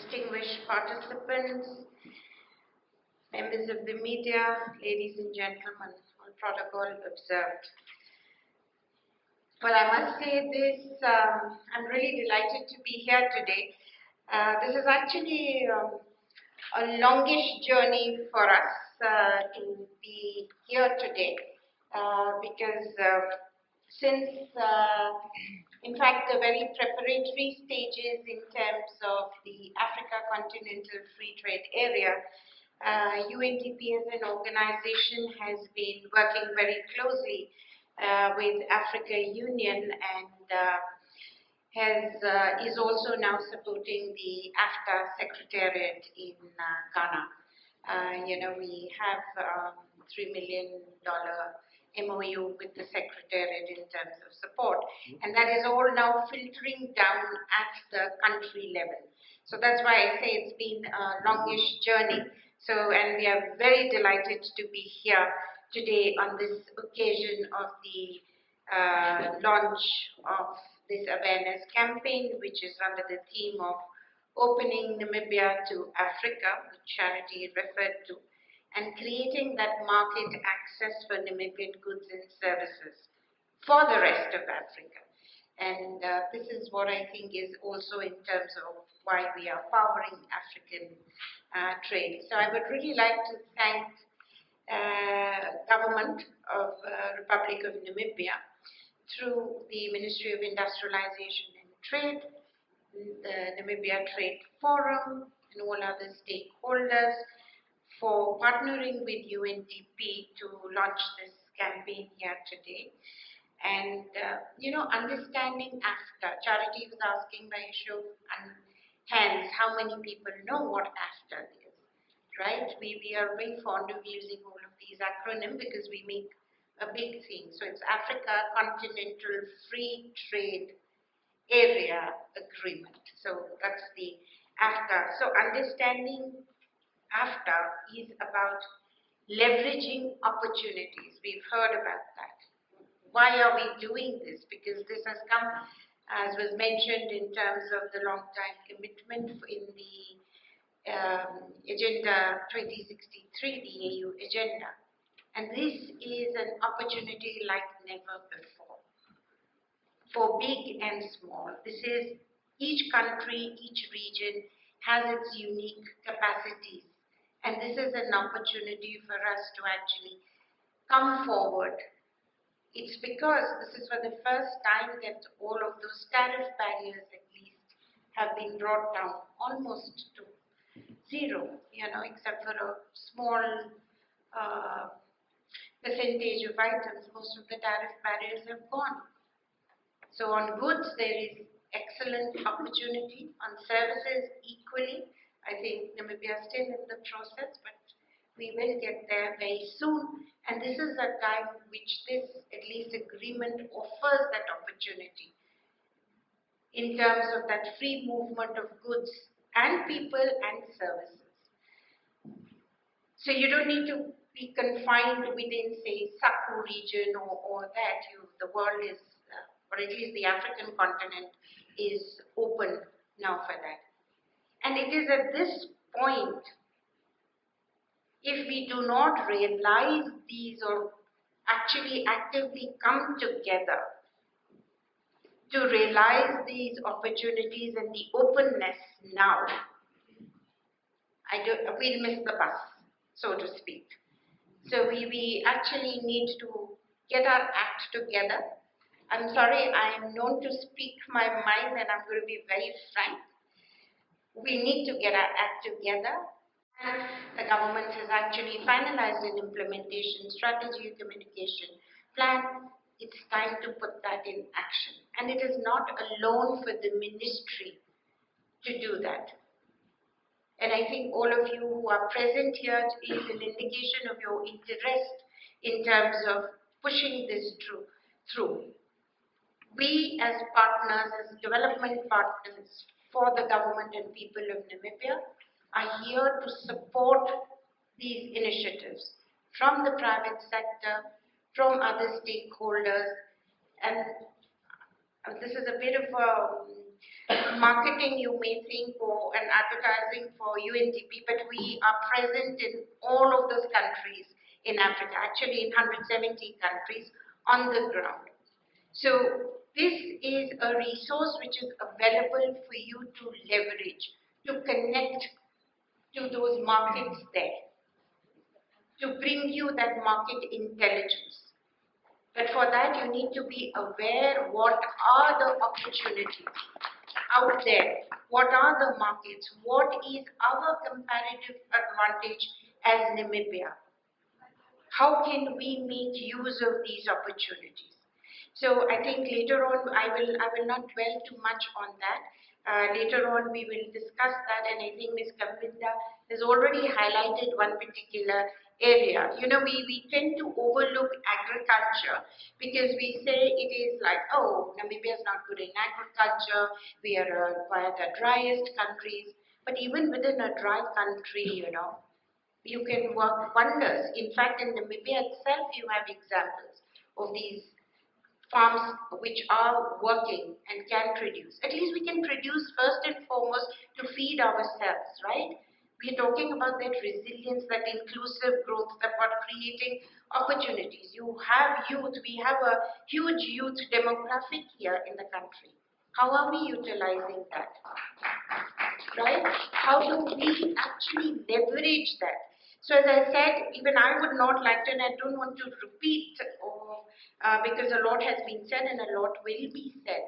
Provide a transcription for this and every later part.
distinguished participants, members of the media, ladies and gentlemen, all protocol observed. Well, I must say this, I'm really delighted to be here today. This is actually a longish journey for us to be here today because since in fact, the very preparatory stages in terms of the Africa Continental Free Trade Area, UNDP as an organization has been working very closely with Africa Union and is also now supporting the AfCFTA Secretariat in Ghana. We have $3 million MOU with the Secretariat in terms of support, and that is all now filtering down at the country level. So that's why I say it's been a longish journey. And we are very delighted to be here today on this occasion of the launch of this awareness campaign, which is under the theme of Opening Namibia to Africa, which Charity referred to, and creating that market access for Namibian goods and services for the rest of Africa. And this is what I think is also in terms of why we are powering African trade. So I would really like to thank government of Republic of Namibia through the Ministry of Industrialisation and Trade, the Namibia Trade Forum, and all other stakeholders for partnering with UNDP to launch this campaign here today. And, understanding AfCFTA, Charity was asking by a show of hands how many people know what AfCFTA is, right? We are very fond of using all of these acronyms because we make a big thing. So it's Africa Continental Free Trade Area Agreement. So that's the AfCFTA. So understanding AfCFTA is about leveraging opportunities. We've heard about that. Why are we doing this? Because this has come, as was mentioned, in terms of the long-time commitment in the Agenda 2063, the AU agenda. And this is an opportunity like never before for big and small. This is each country, each region has its unique capacities. And this is an opportunity for us to actually come forward. It's because this is for the first time that all of those tariff barriers at least have been brought down almost to zero, except for a small percentage of items. Most of the tariff barriers have gone. So on goods, there is excellent opportunity. On services, equally. I think Namibia is still in the process, but we will get there very soon. And this is a time which this, at least, agreement offers that opportunity in terms of that free movement of goods and people and services. So you don't need to be confined within, say, Saku region or that. The world is, or at least the African continent, is open now for that. And it is at this point, if we do not realize these or actually actively come together to realize these opportunities and the openness now, we'll miss the bus, so to speak. So we actually need to get our act together. I'm sorry, I am known to speak my mind, and I'm going to be very frank. We need to get our act together. And the government has actually finalized an implementation strategy, communication plan. It's time to put that in action. And it is not alone for the ministry to do that. And I think all of you who are present here is an indication of your interest in terms of pushing this through. We as partners, as development partners for the government and people of Namibia, are here to support these initiatives from the private sector, from other stakeholders. And this is a bit of a marketing, you may think, and advertising for UNDP, but we are present in all of those countries in Africa, actually in 170 countries on the ground. So this is a resource which is available for you to leverage, to connect to those markets there, to bring you that market intelligence. But for that, you need to be aware what are the opportunities out there, what are the markets, what is our comparative advantage as Namibia. How can we make use of these opportunities? So I think later on, I will not dwell too much on that. Later on, we will discuss that, and I think Ms. Kavinda has already highlighted one particular area. You know, we tend to overlook agriculture because we say it is like, oh, Namibia is not good in agriculture, we are one of the driest countries. But even within a dry country, you know, you can work wonders. In fact, in Namibia itself, you have examples of these farms which are working and can produce. At least we can produce first and foremost to feed ourselves, right? We're talking about that resilience, that inclusive growth, about creating opportunities. You have youth, we have a huge youth demographic here in the country. How are we utilizing that? Right? How do we actually leverage that? So as I said, even I would not like to, and I don't want to repeat because a lot has been said and a lot will be said.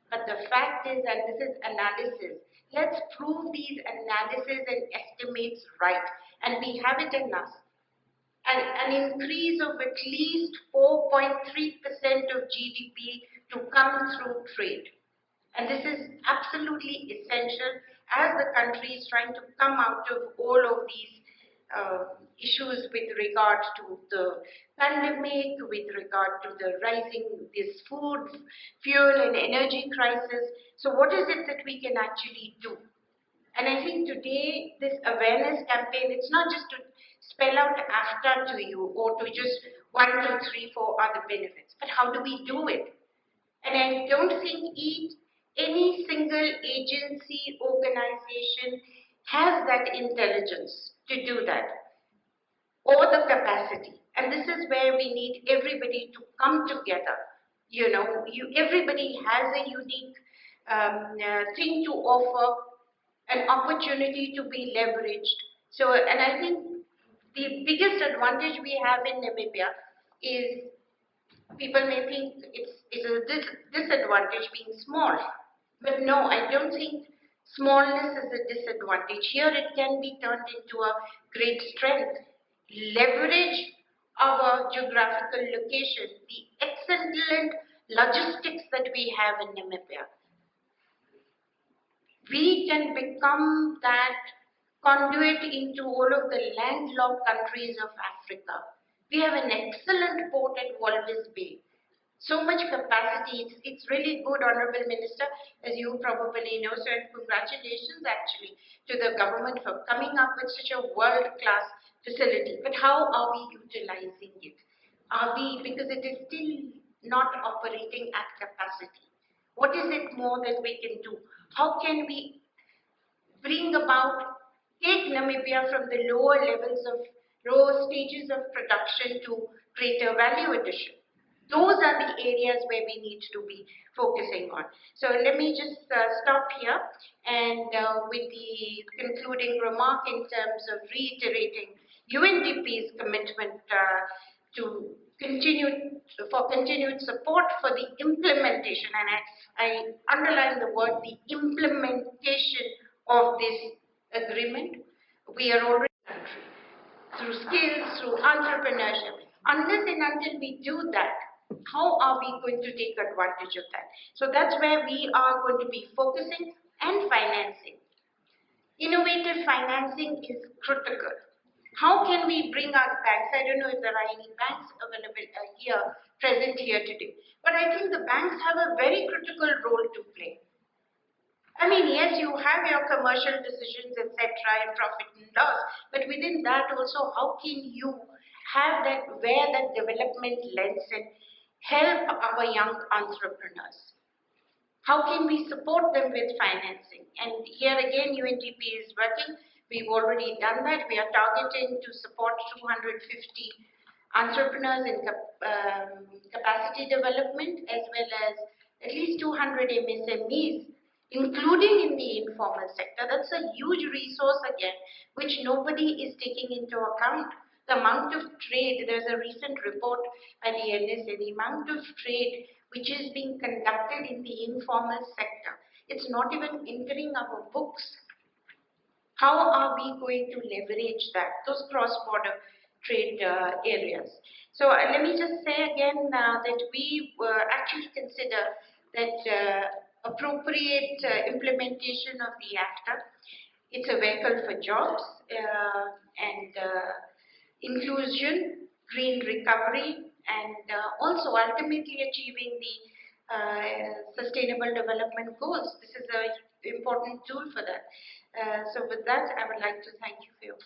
But the fact is, and this is analysis, let's prove these analysis and estimates right. And we have it in us. An increase of at least 4.3% of GDP to come through trade. And this is absolutely essential as the country is trying to come out of all of these issues with regard to the pandemic, with regard to the rising this food, fuel and energy crisis. So what is it that we can actually do? And I think today this awareness campaign, it's not just to spell out AfCFTA to you or to just 1, 2, 3, 4 other benefits, but how do we do it? And I don't think any single agency, organization has that intelligence to do that or the capacity. And this is where we need everybody to come together. You know, everybody has a unique thing to offer, an opportunity to be leveraged. So, and I think the biggest advantage we have in Namibia is people may think it's a disadvantage being small. But no, I don't think smallness is a disadvantage. Here it can be turned into a great strength. Leverage our geographical location, the excellent logistics that we have in Namibia. We can become that conduit into all of the landlocked countries of Africa. We have an excellent port at Walvis Bay. So much capacity. It's really good, Honorable Minister, as you probably know. So congratulations actually to the government for coming up with such a world-class facility. But how are we utilizing it? Because it is still not operating at capacity. What is it more that we can do? How can we bring about, take Namibia from the lower stages of production to greater value addition? Those are the areas where we need to be focusing on. So let me just stop here and with the concluding remark in terms of reiterating UNDP's commitment to continued support for the implementation, and I underline the word, the implementation of this agreement. We are already through skills, through entrepreneurship. Unless and until we do that, how are we going to take advantage of that? So that's where we are going to be focusing and financing. Innovative financing is critical. How can we bring our banks? I don't know if there are any banks available present here today. But I think the banks have a very critical role to play. I mean, yes, you have your commercial decisions, etc., and profit and loss, but within that also, how can you have that, where that development lens and help our young entrepreneurs? how can we support them with financing? And here again, UNDP is working. We've already done that. We are targeting to support 250 entrepreneurs in capacity development, as well as at least 200 MSMEs, including in the informal sector. That's a huge resource again, which nobody is taking into account. The amount of trade, there's a recent report by the NSA, the amount of trade which is being conducted in the informal sector, it's not even entering our books. How are we going to leverage that, those cross-border trade areas? So let me just say again that we actually consider that appropriate implementation of the AfCFTA, it's a vehicle for jobs and inclusion, green recovery, and also ultimately achieving the sustainable development goals. This is an important tool for that. So with that, I would like to thank you for your time.